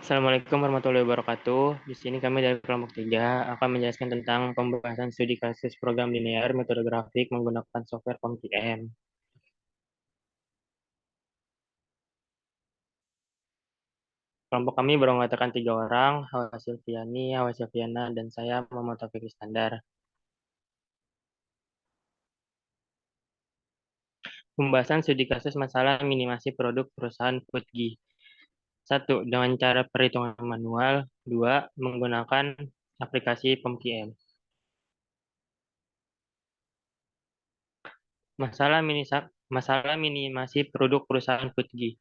Assalamualaikum warahmatullahi wabarakatuh. Di sini kami dari kelompok 3 akan menjelaskan tentang pembahasan studi kasus program linear metode grafik menggunakan software POM-QM. Kelompok kami beranggotakan 3 orang, Hawa Silviani, Hawa Silviana, dan saya, Muhammad Taufik Iskandar. Pembahasan studi kasus masalah minimasi produk perusahaan Foodgy. 1. Dengan cara perhitungan manual. 2. Menggunakan aplikasi POM-QM. Masalah minimasi produk perusahaan Foodgy.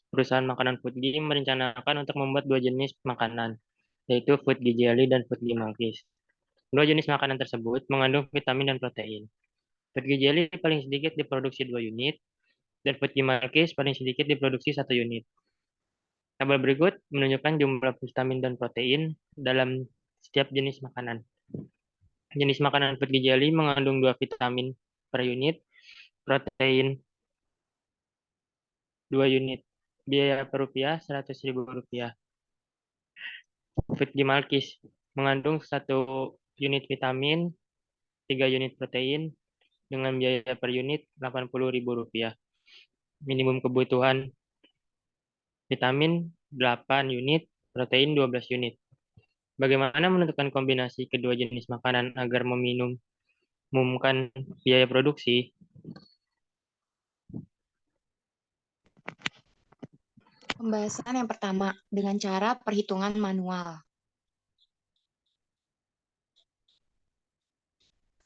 Perusahaan makanan Foodgy merencanakan untuk membuat 2 jenis makanan, yaitu Foodgy Jelly dan Foodgy Malkis. 2 jenis makanan tersebut mengandung vitamin dan protein. Foodgy Jelly paling sedikit diproduksi 2 unit, dan Foodgy Malkis paling sedikit diproduksi 1 unit. Tabel berikut menunjukkan jumlah vitamin dan protein dalam setiap jenis makanan. Jenis makanan Foodgy Jelly mengandung 2 vitamin per unit, protein 2 unit. Biaya per rupiah Rp100.000. Foodgy Malkis mengandung 1 unit vitamin, 3 unit protein, dengan biaya per unit Rp80.000. Minimum kebutuhan vitamin 8 unit, protein 12 unit. Bagaimana menentukan kombinasi kedua jenis makanan agar meminimumkan biaya produksi? Pembahasan yang pertama, dengan cara perhitungan manual.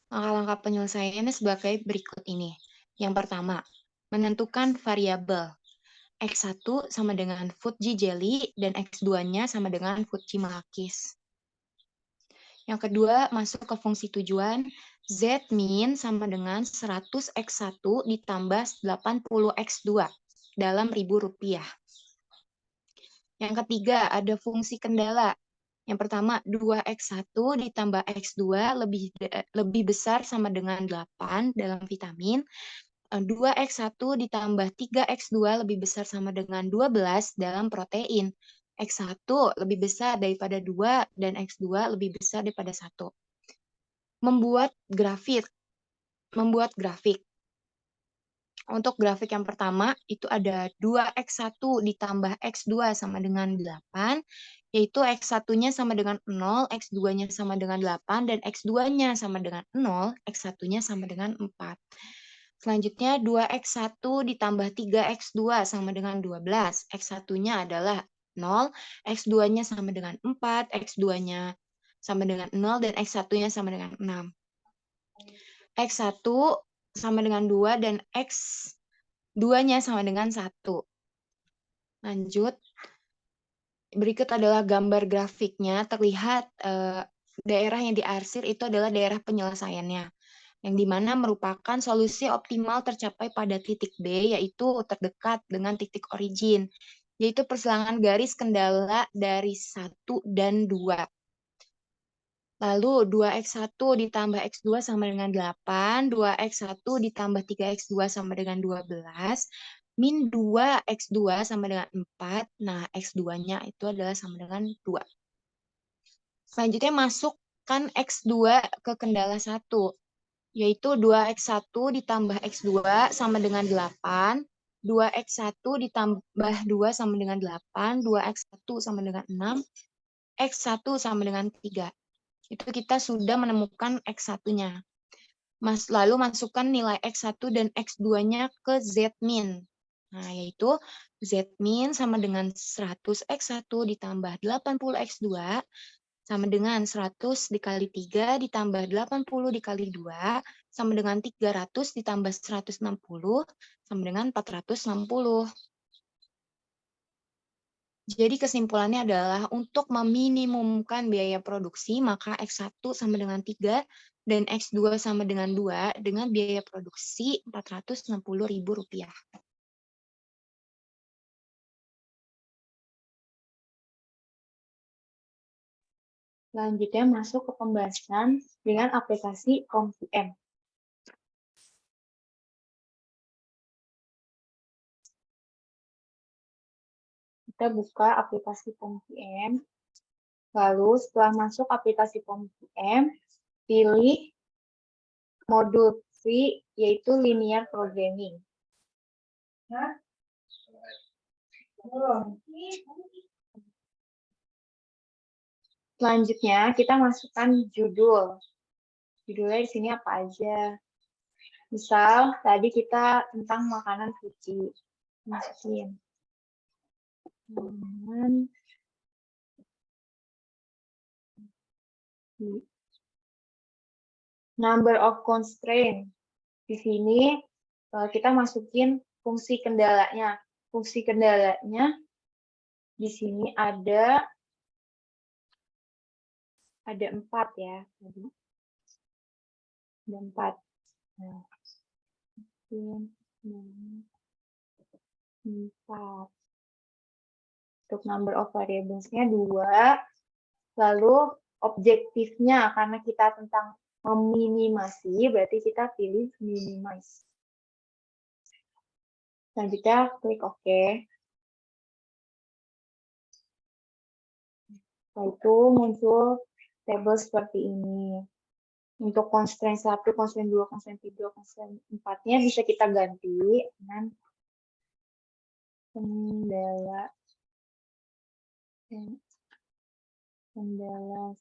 Langkah-langkah penyelesaiannya sebagai berikut ini. Yang pertama, menentukan variabel. X1 sama dengan Foodgy Jelly dan X2-nya sama dengan Foodgy Malkis. Yang kedua, masuk ke fungsi tujuan. Z min sama dengan 100X1 ditambah 80X2 dalam Rp1.000. Yang ketiga, ada fungsi kendala. Yang pertama, 2X1 ditambah X2 lebih besar sama dengan 8 dalam vitamin. 2X1 ditambah 3X2 lebih besar sama dengan 12 dalam protein. X1 lebih besar daripada 2 dan X2 lebih besar daripada 1. Membuat grafik. Untuk grafik yang pertama, itu ada 2X1 ditambah X2 sama dengan 8, yaitu X1-nya sama dengan 0, X2-nya sama dengan 8, dan X2-nya sama dengan 0, X1-nya sama dengan 4. Selanjutnya, 2X1 ditambah 3X2 sama dengan 12. X1-nya adalah 0, X2-nya sama dengan 4, X2-nya sama dengan 0, dan X1-nya sama dengan 6. X1 sama dengan 2 dan X2-nya sama dengan 1. Lanjut. Berikut adalah gambar grafiknya. Terlihat daerah yang diarsir itu adalah daerah penyelesaiannya, yang dimana merupakan solusi optimal tercapai pada titik B, yaitu terdekat dengan titik origin, yaitu persilangan garis kendala dari 1 dan 2. Lalu 2X1 ditambah X2 sama dengan 8, 2X1 ditambah 3X2 sama dengan 12, min 2X2 sama dengan 4, nah X2-nya itu adalah sama dengan 2. Selanjutnya masukkan X2 ke kendala 1, yaitu 2X1 ditambah X2 sama dengan 8, 2X1 ditambah 2 sama dengan 8, 2X1 sama dengan 6, X1 sama dengan 3. Itu kita sudah menemukan X1-nya. Lalu masukkan nilai X1 dan X2-nya ke Z-min. Nah, yaitu Z-min sama dengan 100X1 ditambah 80X2 sama dengan 100 dikali 3 ditambah 80 dikali 2 sama dengan 300 ditambah 160 sama dengan 460. Jadi kesimpulannya adalah untuk meminimumkan biaya produksi, maka X1 sama dengan 3 dan X2 sama dengan 2 dengan biaya produksi Rp460.000. Selanjutnya masuk ke pembahasan dengan aplikasi POM-QM. Kita buka aplikasi POM-PM. Lalu setelah masuk aplikasi POM-PM, pilih modul 3, yaitu linear programming. Selanjutnya, kita masukkan judul. Judulnya di sini apa aja. Misal, tadi kita tentang makanan suci. Masukin. Number of constraint. Di sini kita masukin fungsi kendalanya. Fungsi kendalanya di sini ada 4 ya. Ada 4. Nah, 4. Untuk number of variables-nya 2. Lalu objektifnya, karena kita tentang meminimasi, berarti kita pilih minimize. Selanjutnya klik OK. Setelah itu muncul tabel seperti ini. Untuk constraint 1, constraint 2, constraint 3, constraint 4-nya bisa kita ganti dengan kendala 1, kendala 2,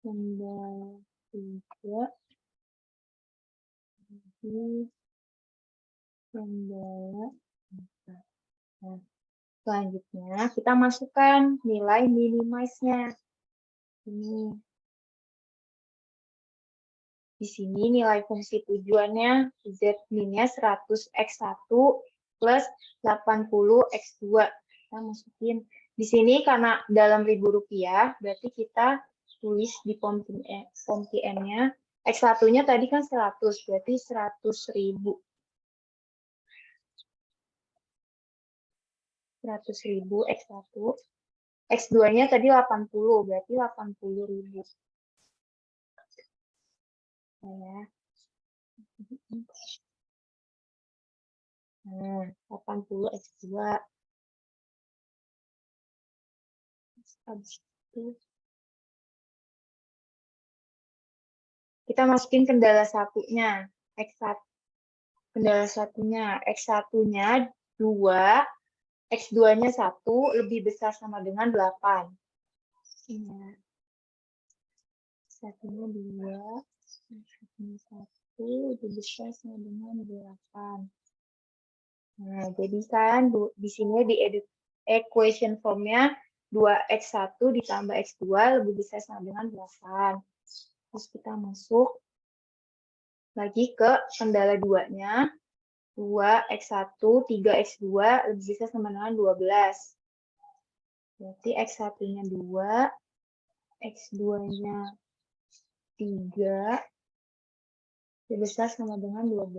kendala 3, kendala 4. Nah, selanjutnya kita masukkan nilai minimize-nya. Ini. Di sini nilai fungsi tujuannya z-nya 100x1 plus 80x2. Kita masukin. Di sini karena dalam Rp1.000, berarti kita tulis di POM-PM-nya. X1-nya tadi kan 100, berarti 100.000. 100.000 X1. X2-nya tadi 80, berarti 80.000. Ya. Nah, 80 X2. Habis itu kita masukin kendala satunya, X1. Kendala satunya, X1-nya 2, X2-nya 1 lebih besar sama dengan 8. Ingat. X1-nya 2, X1-nya 1 lebih besar sama dengan 8. Nah, jadi kan di sini di equation form-nya 2x1 ditambah x2 lebih besar sama dengan 8. Terus kita masuk lagi ke kendala 2-nya. 2x1, 3x2 lebih besar sama dengan 12. Berarti x1-nya 2, x2-nya 3, lebih besar sama dengan 12.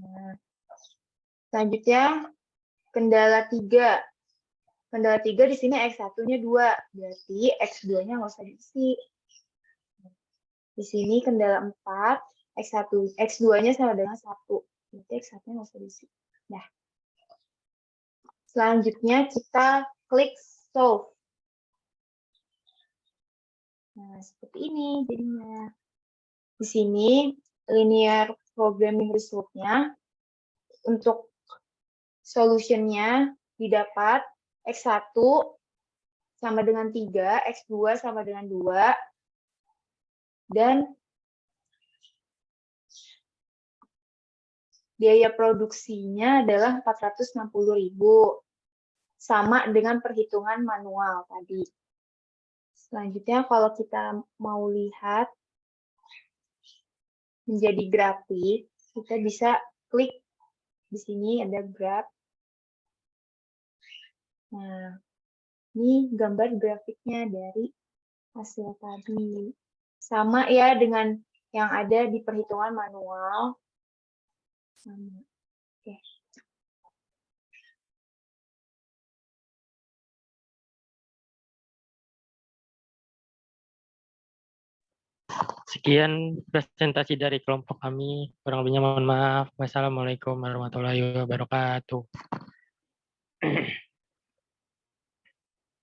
Nah, selanjutnya kendala 3. Kendala 3 di sini X1-nya 2, berarti X2-nya nggak usah diisi. Di sini kendala 4, X2-nya sama dengan 1, berarti X1-nya nggak usah diisi. Nah, selanjutnya kita klik solve. Nah, seperti ini jadinya. Di sini linear programming result-nya untuk solution-nya didapat X1 sama dengan 3, X2 sama dengan 2, dan biaya produksinya adalah 460.000, sama dengan perhitungan manual tadi. Selanjutnya kalau kita mau lihat menjadi grafik, kita bisa klik di sini ada graf. Nah, ini gambar grafiknya dari hasil tadi. Sama ya dengan yang ada di perhitungan manual. Sama. Oke. Sekian presentasi dari kelompok kami. Kurang lebihnya mohon maaf. Wassalamualaikum warahmatullahi wabarakatuh.